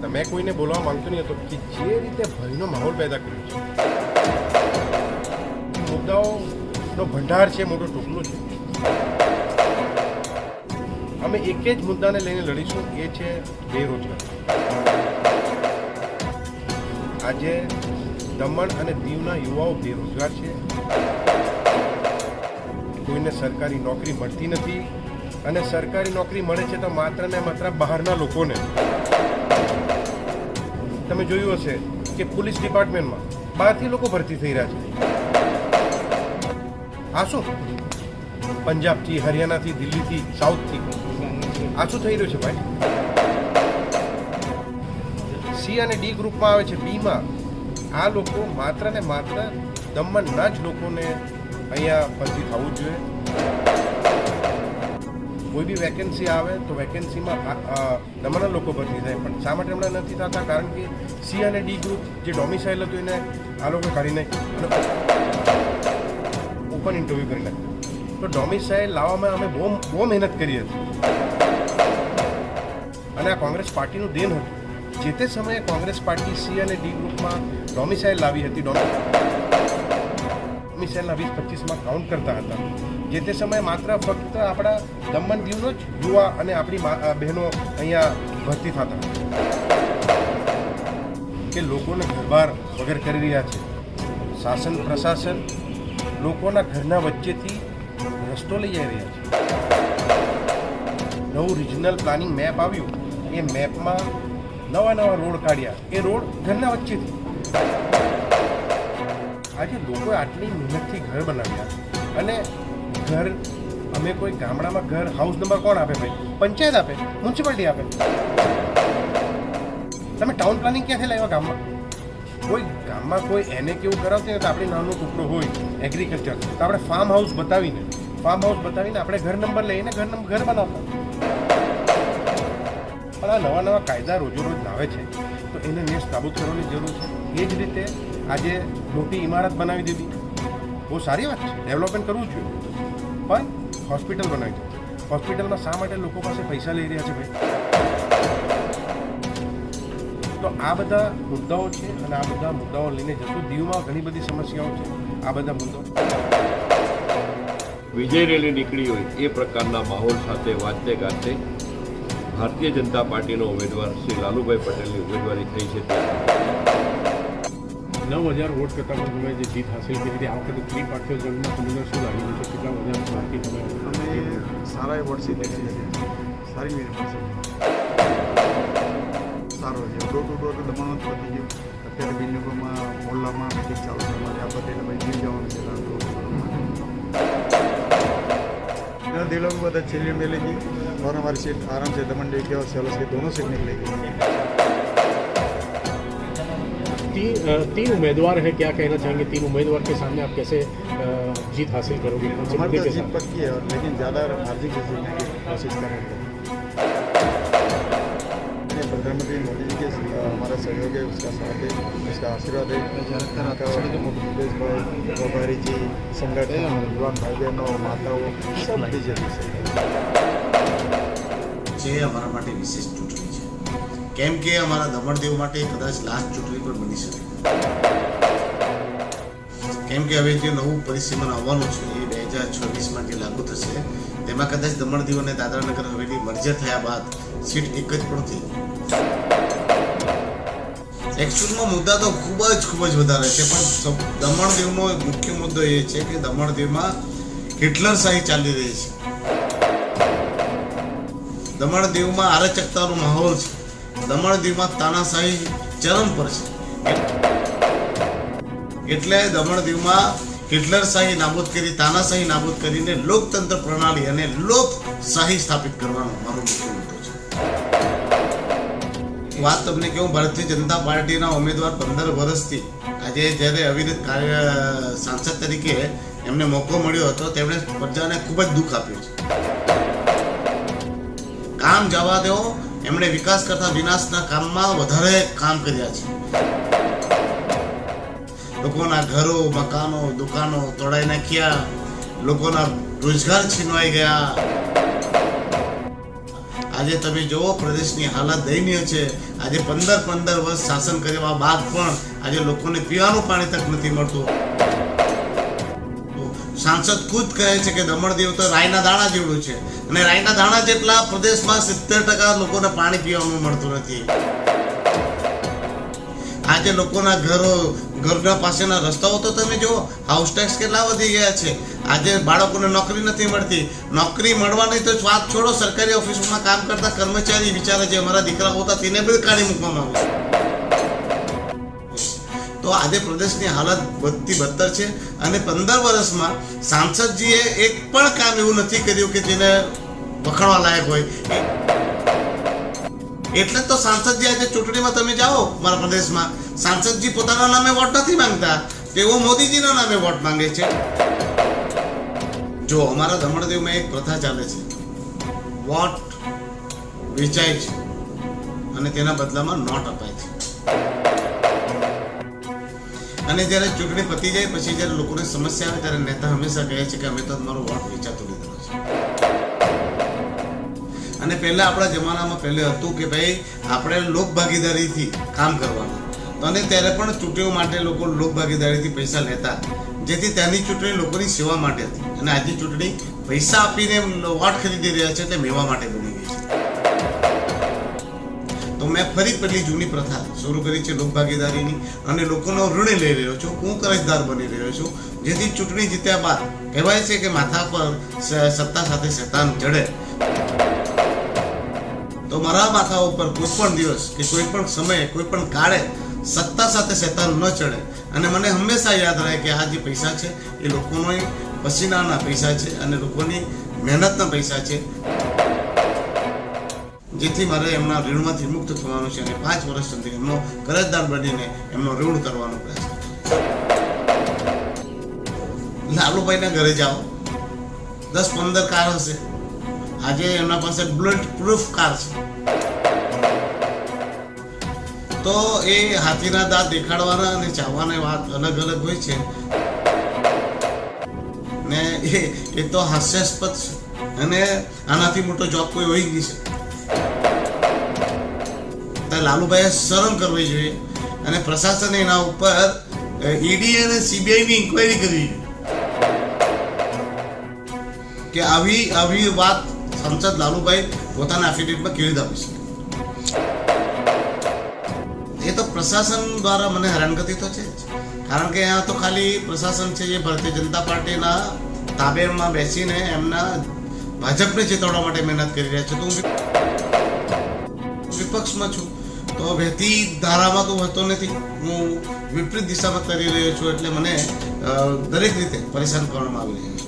હતા. મેં કોઈને બોલવા માંગતો નહીં હતો કે જે રીતે ભયનો માહોલ પેદા કર્યો છે, મુદ્દાઓનો ભંડાર છે, મોટો ટોપલો છે. અમે એક જ મુદ્દાને લઈને લડીશું, એ છે બેરોજગારી. આજે દમણ અને દીવના યુવાઓ બેરોજગાર છે. કોઈને સરકારી નોકરી મળતી નથી, અને સરકારી નોકરી મળે છે તો માત્ર ને માત્ર બહારના લોકોને. તમે જોયું હશે કે પોલીસ ડિપાર્ટમેન્ટમાં બહારથી લોકો ભરતી થઈ રહ્યા છે. આ શું? પંજાબથી, હરિયાણાથી, દિલ્હીથી, સાઉથથી આ શું થઈ રહ્યું છે ભાઈ? સી અને ડી ગ્રુપમાં આવે છે, બીમાં આ લોકો માત્ર ને માત્ર દમણના જ લોકોને અહીંયા ભરતી થવું જોઈએ. કોઈ બી વેકેન્સી આવે તો વેકેન્સીમાં દમણના લોકો ભરતી થાય, પણ શા માટે હમણાં નથી થતા? કારણ કે સી અને ડી ગ્રુપ જે ડોમિસાઇલ હતું એને આ લોકો કાઢી નાખ્યું અને ઓપન ઇન્ટરવ્યૂ કરી નાખ્યું. તો ડોમિસાઇલ લાવવામાં અમે બહુ મહેનત કરી હતી, અને આ કોંગ્રેસ પાર્ટીનું દેન હતું. જે તે સમયે કોંગ્રેસ પાર્ટી સી અને ડી ગ્રુપમાં ડોમિસાઇલ લાવી હતી. ડોમિસાઇલના 20-25માં કાઉન્ટ કરતા હતા. જે તે સમયે માત્ર ફક્ત આપણા દમણ દીવનો જ યુવા અને આપણી બહેનો અહીંયા ભરતી થતા કે લોકોને ઘરબાર વગર કરી રહ્યા છે. શાસન પ્રશાસન લોકોના ઘરના વચ્ચેથી રસ્તો લઈ જઈ રહ્યા છે. નવું રિજનલ પ્લાનિંગ મેપ આવ્યું, એ મેપમાં નવા રોડ કાઢ્યા, એ રોડ ઘરના વચ્ચેથી. આજે લોકોએ આટલી મહેનતથી ઘર બનાવ્યા, અને ઘર અમે કોઈ ગામડામાં ઘર હાઉસ નંબર કોણ આપે ભાઈ? પંચાયત આપે, મ્યુનિસિપાલિટી આપે. તમે ટાઉન પ્લાનિંગ ક્યાંથી લાવ્યા ગામમાં? કોઈ ગામમાં કોઈ એને કેવું કરાવતી ને તો આપણે નાનો ટુકડો હોય એગ્રીકલ્ચર, તો આપણે ફાર્મ હાઉસ બતાવીને આપણે ઘર નંબર લઈને ઘર બનાવતા. પણ આ નવા કાયદા રોજ લાવે છે, તો એને નેસ્ત નાબૂદ કરવાની જરૂર છે. એ જ રીતે આજે મોટી ઇમારત બનાવી દેવી બહુ સારી વાત છે, ડેવલપમેન્ટ કરવું જોઈએ, પણ હોસ્પિટલ બનાવી દે. હોસ્પિટલમાં શા માટે લોકો પાસે પૈસા લઈ રહ્યા છે ભાઈ? તો આ બધા મુદ્દાઓ છે, અને આ બધા મુદ્દાઓ લઈને જશું. દીવમાં ઘણી બધી સમસ્યાઓ છે. આ બધા મુદ્દાઓ વિજય રેલી નીકળી હોય એ પ્રકારના માહોલ સાથે વાંચતે ગાજતે ભારતીય જનતા પાર્ટીનો ઉમેદવાર શ્રી લાલુભાઈ પટેલની ઉમેદવારી થઈ છે. 9,000 વોટ કરતાં પણ તમે જે જીત હાંસિલ કરી હતી, આ વખતે ત્રિપાઠીય જંગમાં તમને શું લાગેલું છે? કેટલા વધારે પાર્ટી તમે? અમે સારા વોટ જીતે છે, સારી મેળવી છે, સારો છે. ડોર ટુ ડોર દમણમાં જ પતી ગયું. અત્યારે બિલ્ડિંગોમાં મોહલ્લામાં મિટિંગ ચાલુ છે. અમારે આ બધે ભાઈ જીત જવાનું છે. दिल लोग बहुत अच्छे लिए मिलेगी, और हमारी सीट आराम से दमन डे के और सेल्स के दोनों सीट निकलेगी. तीन उम्मीदवार हैं, क्या कहना चाहेंगे? तीन उम्मीदवार के सामने आप कैसे जीत हासिल करोगे? हमारी तो जीत पक्की है, और लेकिन ज़्यादा हार्दिक से जीतने की कोशिश करेंगे. प्रधानमंत्री मोदी जी के हमारा सहयोग है, उसका साथ है, उसका आशीर्वाद है. मुख्यमंत्री व्यापारी जी, संगठन, युवान भाई बहनों, माताओं, सब बीजेपी से. જે અમારા માટે વિશેષ ચૂંટણી છે, કેમ કે અમારા દમણદેવ માટે કદાચ લાસ્ટ ચૂંટણી પણ બની શકે, કેમ કે હવે જે નવું પરિસીમન આવવાનું છે એ 2026માં જે લાગુ થશે, તેમાં કદાચ દમણદેવ અને દાદરાનગર હવેલી મર્જર થયા બાદ સીટ એક જ પણ થઈ. એકચ્યુઅલમાં મુદ્દા તો ખૂબ જ વધારે છે, પણ દમણદેવનો મુખ્ય મુદ્દો એ છે કે દમણદેવમાં હિટલરશાહી ચાલી રહી છે. દમણદેવમાં અરાજકતાનો માહોલ છે. દમણદેવમાં તાનાશાહી ચરમ પર છે. એટલે દમણદેવમાં હિટલરશાહી નાબૂદ કરી, તાનાશાહી નાબૂદ કરીને લોકતંત્ર પ્રણાલી અને લોકશાહી સ્થાપિત કરવાનો મારો મુખ્ય મુદ્દો છે. વાત તમને કહું, ભારતીય જનતા પાર્ટીના ઉમેદવાર 15 વર્ષથી આજે જ્યારે અવિરત સાંસદ તરીકે એમને મોકો મળ્યો હતો, તેમણે પ્રજાને ખૂબ જ દુઃખ આપ્યું છે. કામ જવા દો, એમણે વિકાસ કરતા વિનાશના કામમાં વધારે કામ કર્યા છે. લોકોના ઘરો, મકાનો, દુકાનો તોડાઈ નાખ્યા, લોકોના રોજગાર છીનવાઈ ગયા. આજે તમે જુઓ પ્રદેશની હાલત દયનીય છે. આજે 15 વર્ષ શાસન કર્યા બાદ પણ આજે લોકોને પીવાનું પાણી તક નથી મળતું. સાંસદ ખુદ કહે છે કે દમણદીવ તો રાઈના દાણા જેવડું છે, અને રાઈના દાણા જેટલા પ્રદેશમાં 70% લોકોને પાણી પીવાનું મળતું નથી. આજે લોકોના ઘરના પાસેના રસ્તાઓ તો તમે જુઓ, હાઉસ ટેક્સ કેટલા વધી ગયા છે. આજે બાળકોને નોકરી નથી મળતી. નોકરી મળવાની તો વાત છોડો, સરકારી ઓફિસોમાં કામ કરતા કર્મચારી બિચારા જે અમારા દીકરાઓ હતા તેને બી કાઢી મૂકવામાં આવે છે. તો આજે પ્રદેશની હાલત વધતી બદતર છે, અને 15 વર્ષમાં સાંસદજીએ એક પણ કામ એવું નથી કર્યું કે જેને વખાણવા લાયક હોય. એટલે તો સાંસદજી આજે ચૂંટણીમાં તમે જાઓ મારા પ્રદેશમાં, સાંસદજી પોતાના નામે વોટ નથી માંગતા, તેઓ મોદીજીના નામે વોટ માંગે છે. જો અમારા દમણદેવમાં એક પ્રથા ચાલે છે, વોટ વેચાય છે અને તેના બદલામાં નોટ અપાય છે. અને જ્યારે ચૂંટણી પતી જાય પછી જ્યારે લોકોને સમસ્યા આવે ત્યારે નેતા હંમેશા કહે છે કે અમે તો તમારો વોટ વેચાતો લીધેલો છે. અને પહેલા આપણા જમાનામાં પહેલે હતું કે ભાઈ આપણે લોક ભાગીદારીથી કામ કરવાનું, અને ત્યારે પણ ચૂંટણીઓ માટે લોકો લોક ભાગીદારીથી પૈસા લેતા, જેથી ત્યાંની ચૂંટણી લોકોની સેવા માટે હતી. અને આજની ચૂંટણી પૈસા આપીને વોટ ખરીદી રહ્યા છે એટલે મેવા માટે બની ગઈ છે. તો મેં ફરી પેલી જૂની પ્રથા શરૂ કરી છે લોક ભાગીદારીની, અને લોકોનો ઋણ લઈ રહ્યો છું, હું કરજદાર બની રહ્યો છું, જેથી ચૂંટણી જીત્યા બાદ કહેવાય છે કે માથા પર સત્તા સાથે શેતાન ચડે. તો મારા માથા ઉપર કોઈ પણ દિવસ કે કોઈ પણ સમયે કોઈ પણ કાળે સત્તા સાથે શેતાન ન ચડે. અને મને હંમેશા યાદ રહે કે આ જે પૈસા છે એ લોકોનો પસીનાના પૈસા છે અને લોકોની મહેનતના પૈસા છે, જેથી મારે એમના ઋણમાંથી મુક્ત થવાનું છે અને 5 વર્ષ સુધી એમનો કરજદાર બનીને એમનો ઋણ કરવાનો પ્રયાસ છે. લાલુભાઈના ઘરે જાઓ, 10-15 કાર હશે. આજે એમના પાસે બુલેટ પ્રૂફ કાર છે. તો એ હાથીના દાંત દેખાડવાના અને ચાવવાના વાત અલગ અલગ હોય છે, ને એ તો હાસ્યાસ્પદ છે. અને આનાથી મોટો જોબ કોઈ હોય નહીં છે. લાલુભાઈએ શરમ કરવી જોઈએ, અને પ્રશાસને એના ઉપર ઈડી અને સીબીઆઈની ઇન્કવાયરી કરવી જોઈએ કે આવી વાત સાંસદ લાલુભાઈ પોતાના એફિડેવિટમાં કેવી રીતે આપી શકે. એ તો પ્રશાસન દ્વારા મને હેરાનગતિ તો છે જ, કારણ કે અહીંયા તો ખાલી પ્રશાસન છે જે ભારતીય જનતા પાર્ટીના તાબેમાં બેસીને એમના ભાજપને જીતાડવા માટે મહેનત કરી રહ્યા છે. તો હું વિપક્ષમાં છું, તો વહેતી ધારામાં તો હોતો નથી, હું વિપરીત દિશામાં કરી રહ્યો છું, એટલે મને દરેક રીતે પરેશાન કરવામાં આવી રહ્યું છે.